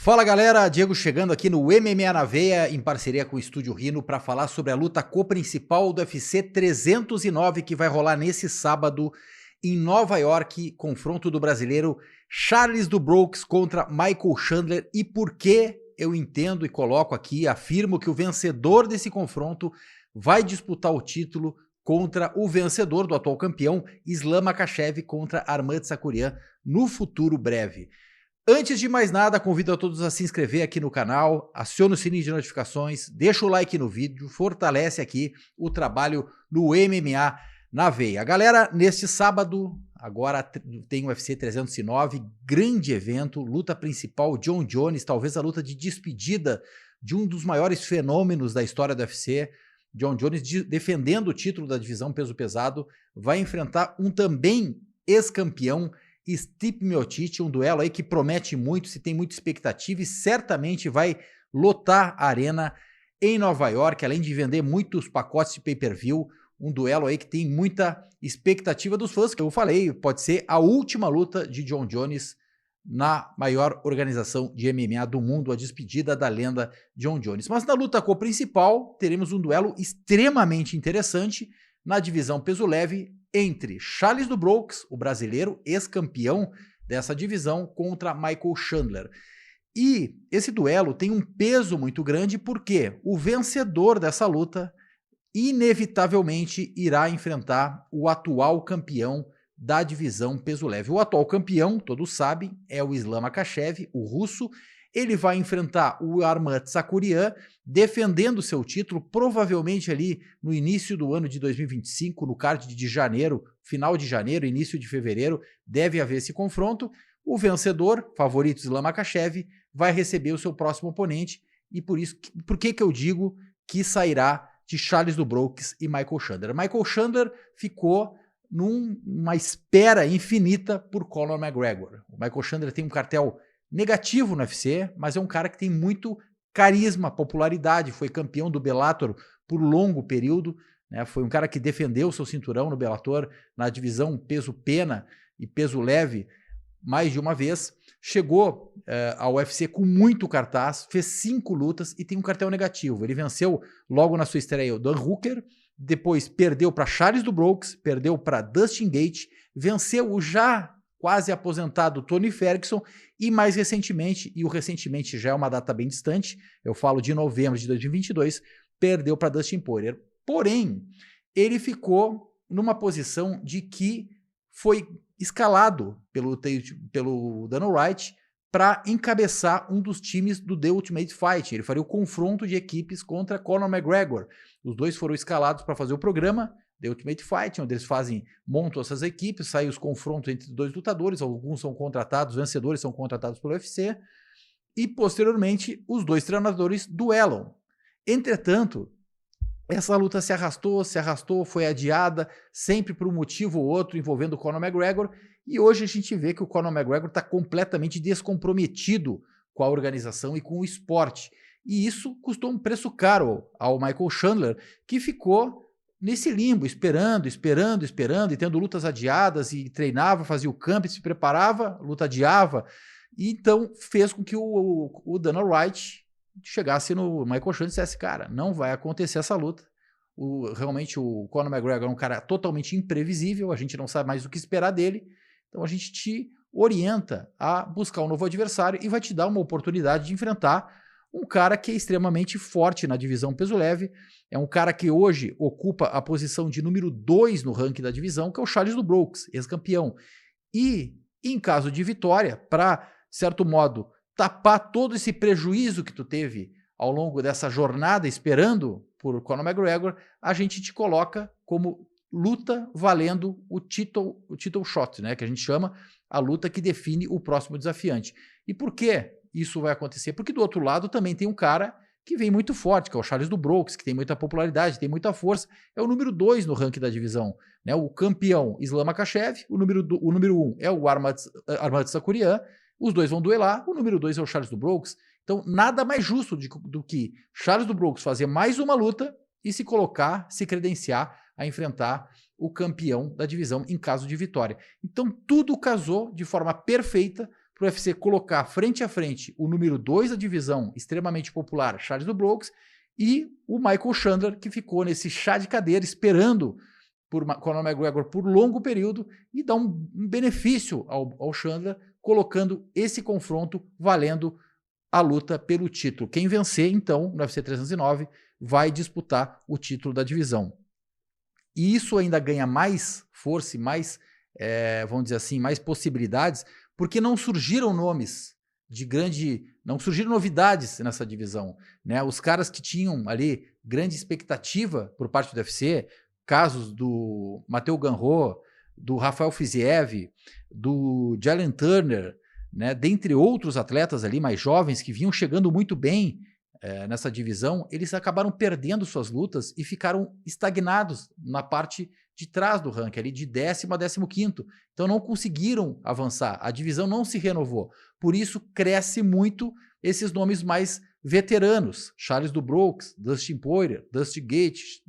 Fala galera, Diego chegando aqui no MMA na Veia, em parceria com o Estúdio Rino, para falar sobre a luta co-principal do UFC 309 que vai rolar nesse sábado em Nova York, confronto do brasileiro Charles do Bronx contra Michael Chandler. E por que eu entendo e coloco aqui, afirmo que o vencedor desse confronto vai disputar o título contra o vencedor do atual campeão Islam Makhachev contra Arman Tsarukyan no futuro breve. Antes de mais nada, convido a todos a se inscrever aqui no canal, acione o sininho de notificações, deixa o like no vídeo, fortalece aqui o trabalho no MMA na Veia. Galera, neste sábado, agora tem o UFC 309, grande evento, luta principal, Jon Jones, talvez a luta de despedida de um dos maiores fenômenos da história do UFC. Jon Jones defendendo o título da divisão peso pesado, vai enfrentar um também ex-campeão, Stipe Miocic, um duelo aí que promete muito, se tem muita expectativa e certamente vai lotar a arena em Nova York, além de vender muitos pacotes de pay-per-view, um duelo aí que tem muita expectativa dos fãs, que eu falei, pode ser a última luta de Jon Jones na maior organização de MMA do mundo, a despedida da lenda Jon Jones. Mas na luta co-principal, teremos um duelo extremamente interessante na divisão peso leve, entre Charles do Bronx, o brasileiro, ex-campeão dessa divisão, contra Michael Chandler. E esse duelo tem um peso muito grande porque o vencedor dessa luta inevitavelmente irá enfrentar o atual campeão da divisão peso leve. O atual campeão, todos sabem, é o Islam Makhachev, o russo. Ele vai enfrentar o Arman Tsarukyan, defendendo seu título, provavelmente ali no início do ano de 2025, no card de janeiro, final de janeiro, início de fevereiro, deve haver esse confronto. O vencedor, favorito Islam Makhachev, vai receber o seu próximo oponente, e por que eu digo que sairá de Charles do Bronx e Michael Chandler? Michael Chandler ficou numa espera infinita por Conor McGregor. O Michael Chandler tem um cartel negativo no UFC, mas é um cara que tem muito carisma, popularidade, foi campeão do Bellator por longo período, né? Foi um cara que defendeu seu cinturão no Bellator na divisão peso pena e peso leve mais de uma vez, chegou ao UFC com muito cartaz, fez 5 lutas e tem um cartel negativo. Ele venceu logo na sua estreia o Dan Hooker, depois perdeu para Charles do Bronx, perdeu para Dustin Gaethje, venceu o já quase aposentado Tony Ferguson e mais recentemente, e o recentemente já é uma data bem distante, eu falo de novembro de 2022, perdeu para Dustin Poirier. Porém, ele ficou numa posição de que foi escalado pelo Dana White para encabeçar um dos times do The Ultimate Fight. Ele faria o confronto de equipes contra Conor McGregor. Os dois foram escalados para fazer o programa The Ultimate Fight, onde eles montam essas equipes, saem os confrontos entre dois lutadores, alguns são contratados, vencedores são contratados pelo UFC, e posteriormente os dois treinadores duelam. Entretanto, essa luta se arrastou, foi adiada, sempre por um motivo ou outro envolvendo o Conor McGregor, e hoje a gente vê que o Conor McGregor está completamente descomprometido com a organização e com o esporte. E isso custou um preço caro ao Michael Chandler, que ficou nesse limbo, esperando, e tendo lutas adiadas, e treinava, fazia o camp, se preparava, luta adiava, e então fez com que o Dana White chegasse no Michael Chandler e dissesse, cara, não vai acontecer essa luta. Realmente o Conor McGregor é um cara totalmente imprevisível, a gente não sabe mais o que esperar dele, então a gente te orienta a buscar um novo adversário e vai te dar uma oportunidade de enfrentar um cara que é extremamente forte na divisão peso leve, é um cara que hoje ocupa a posição de número 2 no ranking da divisão, que é o Charles do Bronx, ex-campeão. E, em caso de vitória, para, de certo modo, tapar todo esse prejuízo que tu teve ao longo dessa jornada esperando por Conor McGregor, a gente te coloca como luta valendo o title shot, né, que a gente chama a luta que define o próximo desafiante. E por que isso vai acontecer? Porque do outro lado também tem um cara que vem muito forte, que é o Charles do Bronx, que tem muita popularidade, tem muita força, é o número 2 no ranking da divisão, né? O campeão Islam Makhachev, o número 1 é o Arman Tsarukyan, os dois vão duelar, o número 2 é o Charles do Bronx. Então nada mais justo do que Charles do Bronx fazer mais uma luta e se colocar, se credenciar a enfrentar o campeão da divisão em caso de vitória. Então tudo casou de forma perfeita para o UFC colocar frente a frente o número 2 da divisão, extremamente popular, Charles do Bronx, e o Michael Chandler, que ficou nesse chá de cadeira esperando por Conor McGregor por longo período e dá um benefício ao Chandler, colocando esse confronto valendo a luta pelo título. Quem vencer, então, no UFC 309, vai disputar o título da divisão. E isso ainda ganha mais força e mais, vamos dizer assim, mais possibilidades, porque não surgiram nomes de grande... Não surgiram novidades nessa divisão, né? Os caras que tinham ali grande expectativa por parte do UFC, casos do Matteo Ganrot, do Rafael Fiziev, do Jalen Turner, né, dentre outros atletas ali mais jovens que vinham chegando muito bem nessa divisão, eles acabaram perdendo suas lutas e ficaram estagnados na parte de trás do ranking, ali de 10º a 15º. Então não conseguiram avançar, a divisão não se renovou. Por isso cresce muito esses nomes mais veteranos, Charles do Bronx, Dustin Poirier, Dusty Gates,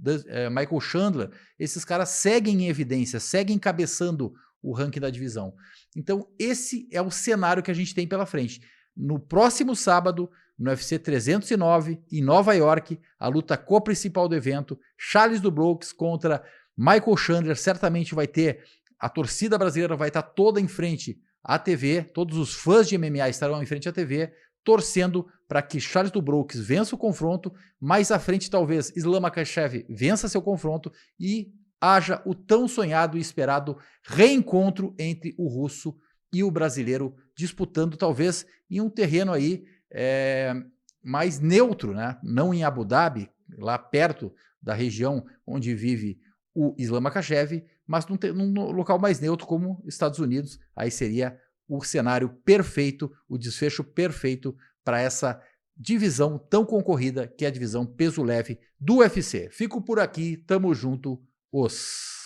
Michael Chandler, esses caras seguem em evidência, seguem encabeçando o ranking da divisão. Então esse é o cenário que a gente tem pela frente. No próximo sábado, no UFC 309, em Nova York, a luta co-principal do evento, Charles do Bronx contra Michael Chandler, certamente vai ter, a torcida brasileira vai estar toda em frente à TV, todos os fãs de MMA estarão em frente à TV, torcendo para que Charles do Bronx vença o confronto, mais à frente talvez Islam Makhachev vença seu confronto e haja o tão sonhado e esperado reencontro entre o russo e o brasileiro, disputando talvez em um terreno aí mais neutro, né? Não em Abu Dhabi, lá perto da região onde vive o Islam Makhachev, mas num local mais neutro como Estados Unidos. Aí seria o cenário perfeito, o desfecho perfeito para essa divisão tão concorrida que é a divisão peso leve do UFC. Fico por aqui, tamo junto, os...